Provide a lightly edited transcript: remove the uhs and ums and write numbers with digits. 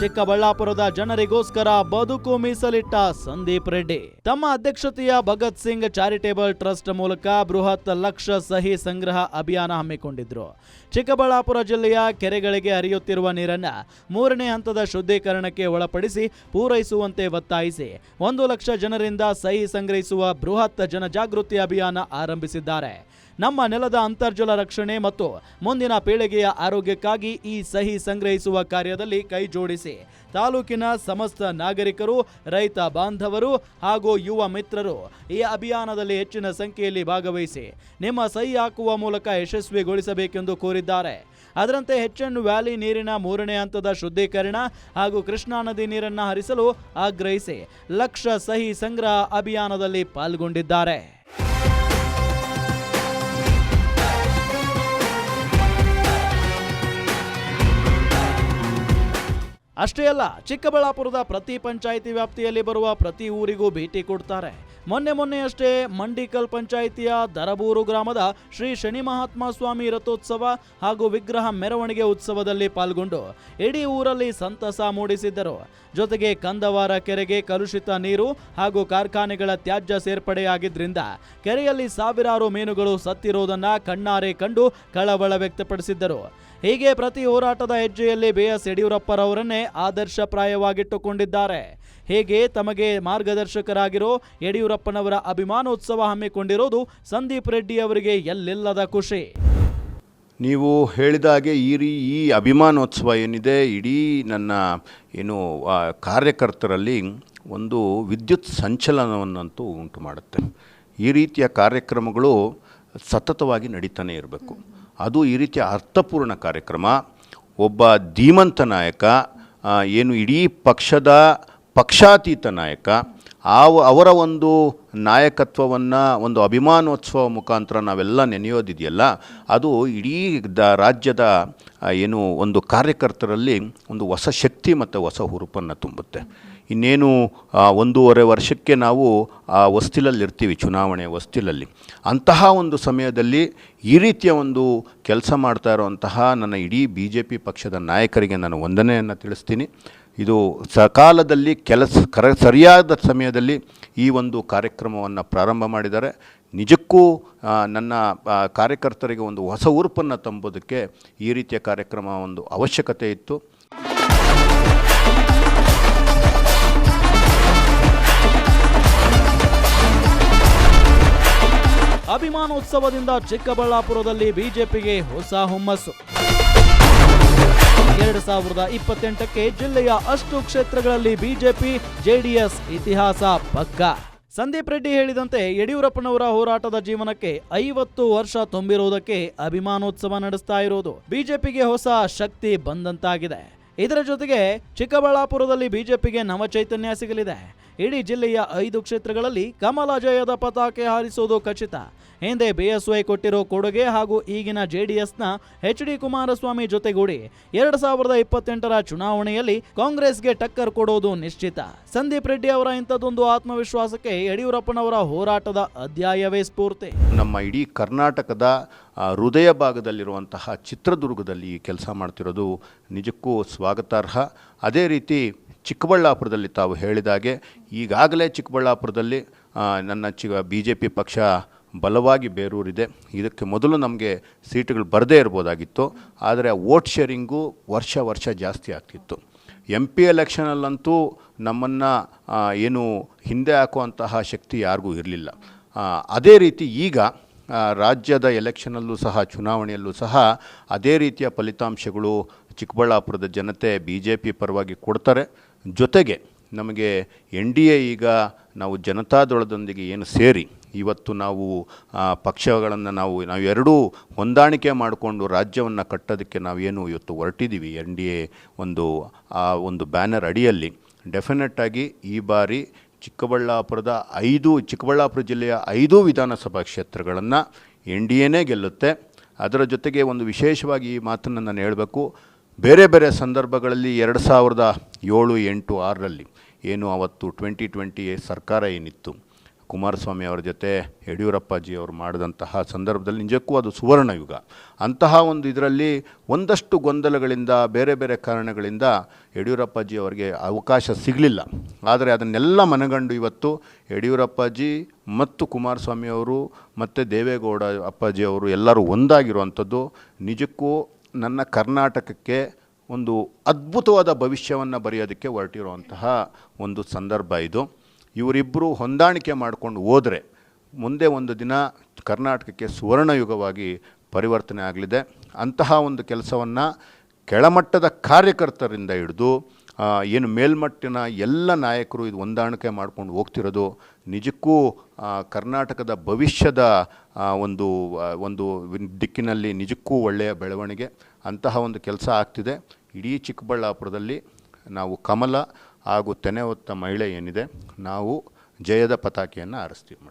ಚಿಕ್ಕಬಳ್ಳಾಪುರದ ಜನರಿಗೋಸ್ಕರ ಬದುಕು ಮೀಸಲಿಟ್ಟ ಸಂದೀಪ್ ರೆಡ್ಡಿ ತಮ್ಮ ಅಧ್ಯಕ್ಷತೆಯ ಭಗತ್ ಸಿಂಗ್ ಚಾರಿಟೇಬಲ್ ಟ್ರಸ್ಟ್ ಮೂಲಕ ಬೃಹತ್ ಲಕ್ಷ ಸಹಿ ಸಂಗ್ರಹ ಅಭಿಯಾನ ಹಮ್ಮಿಕೊಂಡಿದ್ರು. ಚಿಕ್ಕಬಳ್ಳಾಪುರ ಜಿಲ್ಲೆಯ ಕೆರೆಗಳಿಗೆ ಹರಿಯುತ್ತಿರುವ ನೀರನ್ನ 3ನೇ ಹಂತದ ಶುದ್ಧೀಕರಣಕ್ಕೆ ಒಳಪಡಿಸಿ ಪೂರೈಸುವಂತೆ ಒತ್ತಾಯಿಸಿ 1 ಲಕ್ಷ ಜನರಿಂದ ಸಹಿ ಸಂಗ್ರಹಿಸುವ ಬೃಹತ್ ಜನಜಾಗೃತಿ ಅಭಿಯಾನ ಆರಂಭಿಸಿದ್ದಾರೆ. ನಮ್ಮ ನೆಲದ ಅಂತರ್ಜಲ ರಕ್ಷಣೆ ಮತ್ತು ಮುಂದಿನ ಪೀಳಿಗೆಯ ಆರೋಗ್ಯಕ್ಕಾಗಿ ಈ ಸಹಿ ಸಂಗ್ರಹಿಸುವ ಕಾರ್ಯದಲ್ಲಿ ಕೈ ಜೋಡಿಸಿ ತಾಲೂಕಿನ ಸಮಸ್ತ ನಾಗರಿಕರು, ರೈತ ಬಾಂಧವರು ಹಾಗೂ ಯುವ ಮಿತ್ರರು ಈ ಅಭಿಯಾನದಲ್ಲಿ ಹೆಚ್ಚಿನ ಸಂಖ್ಯೆಯಲ್ಲಿ ಭಾಗವಹಿಸಿ ನಿಮ್ಮ ಸಹಿ ಹಾಕುವ ಮೂಲಕ ಯಶಸ್ವಿಗೊಳಿಸಬೇಕೆಂದು ಕೋರಿದ್ದಾರೆ. ಅದರಂತೆ HN ವ್ಯಾಲಿ ನೀರಿನ 3ನೇ ಹಂತದ ಶುದ್ಧೀಕರಣ ಹಾಗೂ ಕೃಷ್ಣಾ ನದಿ ನೀರನ್ನು ಹರಿಸಲು ಆಗ್ರಹಿಸಿ ಲಕ್ಷ ಸಹಿ ಸಂಗ್ರಹ ಅಭಿಯಾನದಲ್ಲಿ ಪಾಲ್ಗೊಂಡಿದ್ದಾರೆ. ಅಷ್ಟೇ ಅಲ್ಲ, ಚಿಕ್ಕಬಳ್ಳಾಪುರದ ಪ್ರತಿ ಪಂಚಾಯಿತಿ ವ್ಯಾಪ್ತಿಯಲ್ಲಿ ಬರುವ ಪ್ರತಿ ಊರಿಗೂ ಭೇಟಿ ಕೊಡ್ತಾರೆ. ಮೊನ್ನೆಯಷ್ಟೇ ಮಂಡಿಕಲ್ ಪಂಚಾಯಿತಿಯ ದರಬೂರು ಗ್ರಾಮದ ಶ್ರೀ ಶನಿ ಮಹಾತ್ಮ ಸ್ವಾಮಿ ರಥೋತ್ಸವ ಹಾಗೂ ವಿಗ್ರಹ ಮೆರವಣಿಗೆ ಉತ್ಸವದಲ್ಲಿ ಪಾಲ್ಗೊಂಡು ಇಡೀ ಊರಲ್ಲಿ ಸಂತಸ ಮೂಡಿಸಿದ್ದರು. ಜೊತೆಗೆ ಕಂದವಾರ ಕೆರೆಗೆ ಕಲುಷಿತ ನೀರು ಹಾಗೂ ಕಾರ್ಖಾನೆಗಳ ತ್ಯಾಜ್ಯ ಸೇರ್ಪಡೆಯಾಗಿದ್ದರಿಂದ ಕೆರೆಯಲ್ಲಿ ಸಾವಿರಾರು ಮೀನುಗಳು ಸತ್ತಿರೋದನ್ನ ಕಣ್ಣಾರೆ ಕಂಡು ಕಳವಳ ವ್ಯಕ್ತಪಡಿಸಿದ್ದರು. ಹೀಗೆ ಪ್ರತಿ ಹೋರಾಟದ ಹೆಜ್ಜೆಯಲ್ಲಿ BS ಯಡಿಯೂರಪ್ಪರವರನ್ನೇ ಆದರ್ಶಪ್ರಾಯವಾಗಿಟ್ಟುಕೊಂಡಿದ್ದಾರೆ. ಹೀಗೆ ತಮಗೆ ಮಾರ್ಗದರ್ಶಕರಾಗಿರೋ ಯಡಿಯೂರಪ್ಪನವರ ಅಭಿಮಾನೋತ್ಸವ ಹಮ್ಮಿಕೊಂಡಿರೋದು ಸಂದೀಪ್ ರೆಡ್ಡಿ ಅವರಿಗೆ ಎಲ್ಲಿಲ್ಲದ ಖುಷಿ. ನೀವು ಹೇಳಿದಾಗೆ ಈ ಅಭಿಮಾನೋತ್ಸವ ಏನಿದೆ, ಇಡೀ ನನ್ನ ಕಾರ್ಯಕರ್ತರಲ್ಲಿ ಒಂದು ವಿದ್ಯುತ್ ಸಂಚಲನವನ್ನಂತೂ ಉಂಟು ಮಾಡುತ್ತೆ. ಈ ರೀತಿಯ ಕಾರ್ಯಕ್ರಮಗಳು ಸತತವಾಗಿ ನಡೀತಾನೆ ಇರಬೇಕು. ಅದು ಈ ರೀತಿಯ ಅರ್ಥಪೂರ್ಣ ಕಾರ್ಯಕ್ರಮ. ಒಬ್ಬ ಧೀಮಂತ ನಾಯಕ, ಇಡೀ ಪಕ್ಷದ ಪಕ್ಷಾತೀತ ನಾಯಕ, ಅವರ ಒಂದು ನಾಯಕತ್ವವನ್ನು ಒಂದು ಅಭಿಮಾನೋತ್ಸವ ಮುಖಾಂತರ ನಾವೆಲ್ಲ ನೆನೆಯೋದಿದೆಯಲ್ಲ, ಅದು ಇಡೀ ರಾಜ್ಯದ ಒಂದು ಕಾರ್ಯಕರ್ತರಲ್ಲಿ ಒಂದು ಹೊಸ ಶಕ್ತಿ ಮತ್ತು ಹೊಸ ಹುರುಪನ್ನು ತುಂಬುತ್ತೆ. ಇನ್ನೇನು 1.5 ವರ್ಷಕ್ಕೆ ನಾವು ಹೊಸ್ತಿಲಲ್ಲಿರ್ತೀವಿ, ಚುನಾವಣೆ ಹೊಸ್ತಿಲಲ್ಲಿ. ಅಂತಹ ಒಂದು ಸಮಯದಲ್ಲಿ ಈ ರೀತಿಯ ಒಂದು ಕೆಲಸ ಮಾಡ್ತಾ ಇರುವಂತಹ ನನ್ನ ಇಡೀ BJP ಪಕ್ಷದ ನಾಯಕರಿಗೆ ನಾನು ವಂದನೆಯನ್ನು ತಿಳಿಸ್ತೀನಿ. ಇದು ಸಕಾಲದಲ್ಲಿ ಸರಿಯಾದ ಸಮಯದಲ್ಲಿ ಈ ಒಂದು ಕಾರ್ಯಕ್ರಮವನ್ನು ಪ್ರಾರಂಭ ಮಾಡಿದ್ದಾರೆ. ನಿಜಕ್ಕೂ ನನ್ನ ಕಾರ್ಯಕರ್ತರಿಗೆ ಒಂದು ಹೊಸ ಉರುಪನ್ನು ತುಂಬುವುದಕ್ಕೆ ಈ ರೀತಿಯ ಕಾರ್ಯಕ್ರಮ ಒಂದು ಅವಶ್ಯಕತೆ ಇತ್ತು. ಅಭಿಮಾನೋತ್ಸವದಿಂದ ಚಿಕ್ಕಬಳ್ಳಾಪುರದಲ್ಲಿ ಬಿಜೆಪಿಗೆ ಹೊಸ ಹುಮ್ಮಸ್ಸು. 2028ಕ್ಕೆ ಜಿಲ್ಲೆಯ ಅಷ್ಟು ಕ್ಷೇತ್ರಗಳಲ್ಲಿ ಬಿಜೆಪಿ JDS ಇತಿಹಾಸ ಪಕ್ಕಾ. ಸಂದೀಪ್ ರೆಡ್ಡಿ ಹೇಳಿದಂತೆ ಯಡಿಯೂರಪ್ಪನವರ ಹೋರಾಟದ ಜೀವನಕ್ಕೆ 50 ವರ್ಷ ತುಂಬಿರುವುದಕ್ಕೆ ಅಭಿಮಾನೋತ್ಸವ ನಡೆಸ್ತಾ ಇರೋದು ಬಿಜೆಪಿಗೆ ಹೊಸ ಶಕ್ತಿ ಬಂದಂತಾಗಿದೆ. ಇದರ ಜೊತೆಗೆ ಚಿಕ್ಕಬಳ್ಳಾಪುರದಲ್ಲಿ ಬಿಜೆಪಿಗೆ ನವಚೈತನ್ಯ ಸಿಗಲಿದೆ. ಇಡೀ ಜಿಲ್ಲೆಯ 5 ಕ್ಷೇತ್ರಗಳಲ್ಲಿ ಕಮಲ ಜಯದ ಪತಾಕೆ ಹಾರಿಸೋದು ಖಚಿತ. ಹಿಂದೆ BSY ಕೊಟ್ಟಿರೋ ಕೊಡುಗೆ ಹಾಗೂ ಈಗಿನ JDSನ HD ಕುಮಾರಸ್ವಾಮಿ ಜೊತೆಗೂಡಿ 2028ರ ಚುನಾವಣೆಯಲ್ಲಿ ಕಾಂಗ್ರೆಸ್ಗೆ ಟಕ್ಕರ್ ಕೊಡೋದು ನಿಶ್ಚಿತ. ಸಂದೀಪ್ ರೆಡ್ಡಿ ಅವರ ಇಂಥದ್ದೊಂದು ಆತ್ಮವಿಶ್ವಾಸಕ್ಕೆ ಯಡಿಯೂರಪ್ಪನವರ ಹೋರಾಟದ ಅಧ್ಯಾಯವೇ ಸ್ಫೂರ್ತಿ. ನಮ್ಮ ಇಡೀ ಕರ್ನಾಟಕದ ಹೃದಯ ಭಾಗದಲ್ಲಿರುವಂತಹ ಚಿತ್ರದುರ್ಗದಲ್ಲಿ ಕೆಲಸ ಮಾಡ್ತಿರೋದು ನಿಜಕ್ಕೂ ಸ್ವಾಗತಾರ್ಹ. ಅದೇ ರೀತಿ ಚಿಕ್ಕಬಳ್ಳಾಪುರದಲ್ಲಿ ತಾವು ಹೇಳಿದಾಗೆ ಈಗಾಗಲೇ ಚಿಕ್ಕಬಳ್ಳಾಪುರದಲ್ಲಿ ನನ್ನ BJP ಪಕ್ಷ ಬಲವಾಗಿ ಬೇರೂರಿದೆ. ಇದಕ್ಕೆ ಮೊದಲು ನಮಗೆ ಸೀಟುಗಳು ಬರದೇ ಇರ್ಬೋದಾಗಿತ್ತು, ಆದರೆ ವೋಟ್ ಶೇರಿಂಗು ವರ್ಷ ಜಾಸ್ತಿ ಆಗ್ತಿತ್ತು. MP ಎಲೆಕ್ಷನಲ್ಲಂತೂ ನಮ್ಮನ್ನು ಹಿಂದೆ ಹಾಕುವಂತಹ ಶಕ್ತಿ ಯಾರಿಗೂ ಇರಲಿಲ್ಲ. ಅದೇ ರೀತಿ ಈಗ ರಾಜ್ಯದ ಎಲೆಕ್ಷನಲ್ಲೂ ಸಹ, ಚುನಾವಣೆಯಲ್ಲೂ ಸಹ ಅದೇ ರೀತಿಯ ಫಲಿತಾಂಶಗಳು ಚಿಕ್ಕಬಳ್ಳಾಪುರದ ಜನತೆ BJP ಪರವಾಗಿ ಕೊಡ್ತಾರೆ. ಜೊತೆಗೆ ನಮಗೆ NDA ಈಗ ನಾವು ಜನತಾದಳದೊಂದಿಗೆ ಸೇರಿ ಇವತ್ತು ನಾವು ಪಕ್ಷಗಳನ್ನು ನಾವು ಎರಡೂ ಹೊಂದಾಣಿಕೆ ಮಾಡಿಕೊಂಡು ರಾಜ್ಯವನ್ನು ಕಟ್ಟೋದಕ್ಕೆ ನಾವೇನು ಇವತ್ತು ಹೊರಟಿದ್ದೀವಿ, NDA ಒಂದು ಬ್ಯಾನರ್ ಅಡಿಯಲ್ಲಿ ಡೆಫಿನೆಟ್ಟಾಗಿ ಈ ಬಾರಿ ಚಿಕ್ಕಬಳ್ಳಾಪುರ ಜಿಲ್ಲೆಯ 5 ವಿಧಾನಸಭಾ ಕ್ಷೇತ್ರಗಳನ್ನು NDAನೇ ಗೆಲ್ಲುತ್ತೆ. ಅದರ ಜೊತೆಗೆ ಒಂದು ವಿಶೇಷವಾಗಿ ಈ ಮಾತನ್ನು ನಾನು ಹೇಳಬೇಕು, ಬೇರೆ ಸಂದರ್ಭಗಳಲ್ಲಿ 2007, 8, 6ರಲ್ಲಿ ಅವತ್ತು 2020 ಸರ್ಕಾರ ಏನಿತ್ತು, ಕುಮಾರಸ್ವಾಮಿ ಅವರ ಜೊತೆ ಯಡಿಯೂರಪ್ಪಾಜಿಯವರು ಮಾಡಿದಂತಹ ಸಂದರ್ಭದಲ್ಲಿ ನಿಜಕ್ಕೂ ಅದು ಸುವರ್ಣ ಯುಗ. ಅಂತಹ ಒಂದು ಇದರಲ್ಲಿ ಒಂದಷ್ಟು ಗೊಂದಲಗಳಿಂದ ಬೇರೆ ಬೇರೆ ಕಾರಣಗಳಿಂದ ಯಡಿಯೂರಪ್ಪಾಜಿ ಅವರಿಗೆ ಅವಕಾಶ ಸಿಗಲಿಲ್ಲ. ಆದರೆ ಅದನ್ನೆಲ್ಲ ಮನಗಂಡು ಇವತ್ತು ಯಡಿಯೂರಪ್ಪಾಜಿ ಮತ್ತು ಕುಮಾರಸ್ವಾಮಿ ಅವರು ಮತ್ತು ದೇವೇಗೌಡ ಅಪ್ಪಾಜಿಯವರು ಎಲ್ಲರೂ ಒಂದಾಗಿರುವಂಥದ್ದು ನಿಜಕ್ಕೂ ನನ್ನ ಕರ್ನಾಟಕಕ್ಕೆ ಒಂದು ಅದ್ಭುತವಾದ ಭವಿಷ್ಯವನ್ನು ಬರೆಯೋದಕ್ಕೆ ಹೊರಟಿರುವಂತಹ ಒಂದು ಸಂದರ್ಭ ಇದು. ಇವರಿಬ್ಬರು ಹೊಂದಾಣಿಕೆ ಮಾಡಿಕೊಂಡು ಹೋದರೆ ಮುಂದೆ ಒಂದು ದಿನ ಕರ್ನಾಟಕಕ್ಕೆ ಸುವರ್ಣಯುಗವಾಗಿ ಪರಿವರ್ತನೆ ಆಗಲಿದೆ. ಅಂತಹ ಒಂದು ಕೆಲಸವನ್ನು ಕೆಳಮಟ್ಟದ ಕಾರ್ಯಕರ್ತರಿಂದ ಹಿಡಿದು ಏನು ಮೇಲ್ಮಟ್ಟಿನ ಎಲ್ಲ ನಾಯಕರು ಇದು ಹೊಂದಾಣಿಕೆ ಮಾಡ್ಕೊಂಡು ಹೋಗ್ತಿರೋದು ನಿಜಕ್ಕೂ ಕರ್ನಾಟಕದ ಭವಿಷ್ಯದ ಒಂದು ದಿಕ್ಕಿನಲ್ಲಿ ನಿಜಕ್ಕೂ ಒಳ್ಳೆಯ ಬೆಳವಣಿಗೆ. ಅಂತಹ ಒಂದು ಕೆಲಸ ಆಗ್ತಿದೆ. ಇಡೀ ಚಿಕ್ಕಬಳ್ಳಾಪುರದಲ್ಲಿ ನಾವು ಕಮಲ ಹಾಗೂ ತೆನೆ ಹೊತ್ತ ಮಹಿಳೆ ಏನಿದೆ ನಾವು ಜಯದ ಪತಾಕೆಯನ್ನು ಹಾರಿಸ್ತೀವಿ ಮೇಡಮ್.